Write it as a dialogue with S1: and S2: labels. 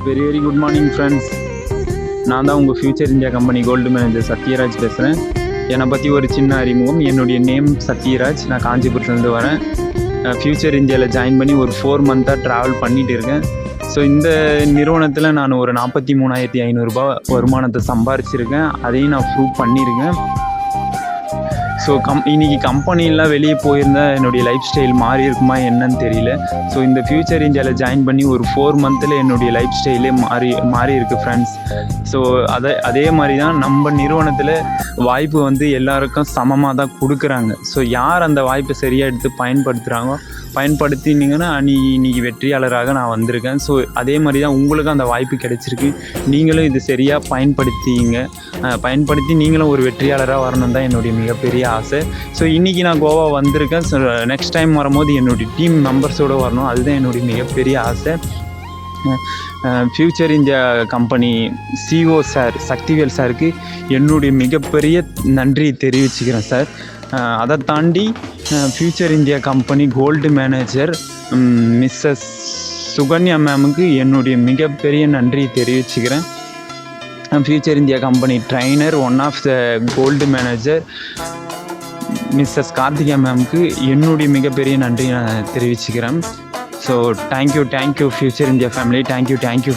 S1: Very good morning friends. நான் தான் உங்கள் future India company gold manager Sathyaraj பேசுகிறேன். என்னை பற்றி ஒரு சின்ன அறிமுகம். என்னுடைய நேம் சத்யராஜ். நான் காஞ்சிபுரத்துலேருந்து வரேன். ஃபியூச்சர் இந்தியாவில் ஜாயின் பண்ணி ஒரு 4 மந்த்தாக ட்ராவல் பண்ணிகிட்டு இருக்கேன். ஸோ இந்த நிறுவனத்தில் நான் ஒரு 43,500 வருமானத்தை சம்பாரிச்சிருக்கேன். அதையும் நான் ப்ரூவ் பண்ணியிருக்கேன். ஸோ இன்றைக்கி கம்பெனிலாம் வெளியே போயிருந்தால் என்னுடைய லைஃப் ஸ்டைல் மாறி இருக்குமா என்னன்னு தெரியல. ஸோ இந்த ஃபியூச்சர் இந்தியாவில் ஜாயின் பண்ணி ஒரு 4 மந்தில் என்னுடைய லைஃப் ஸ்டைலே மாறி இருக்குது ஃப்ரெண்ட்ஸ். ஸோ அதே மாதிரி தான் நம்ம நிறுவனத்தில் வாய்ப்பு வந்து எல்லாருக்கும் சமமாக தான் கொடுக்குறாங்க. ஸோ யார் அந்த வாய்ப்பை சரியாக எடுத்து பயன்படுத்தினீங்கன்னா இன்றைக்கி வெற்றியாளராக நான் வந்திருக்கேன். ஸோ அதே மாதிரி தான் உங்களுக்கும் அந்த வாய்ப்பு கிடைச்சிருக்கு. நீங்களும் இது சரியாக பயன்படுத்தி நீங்களும் ஒரு வெற்றியாளராக வரணும் தான் என்னுடைய மிகப்பெரிய ஆசை. ஸோ இன்றைக்கி நான் கோவா வந்திருக்கேன். ஸோ நெக்ஸ்ட் டைம் வரும்போது என்னுடைய டீம் மெம்பர்ஸோடு வரணும். அதுதான் என்னுடைய மிகப்பெரிய ஆசை. Future India company CEO sir Sakthivel சாருக்கு என்னுடைய மிகப்பெரிய நன்றி தெரிவிச்சுக்கிறேன் சார். அதை தாண்டி future India company gold manager Mrs Sukanya மேமுக்கு என்னுடைய மிகப்பெரிய நன்றி தெரிவிச்சுக்கிறேன். Future India company trainer one of the gold manager Mrs Karthika மேமுக்கு என்னுடைய மிகப்பெரிய நன்றி நான் தெரிவிச்சுக்கிறேன். So thank you future India family. Thank you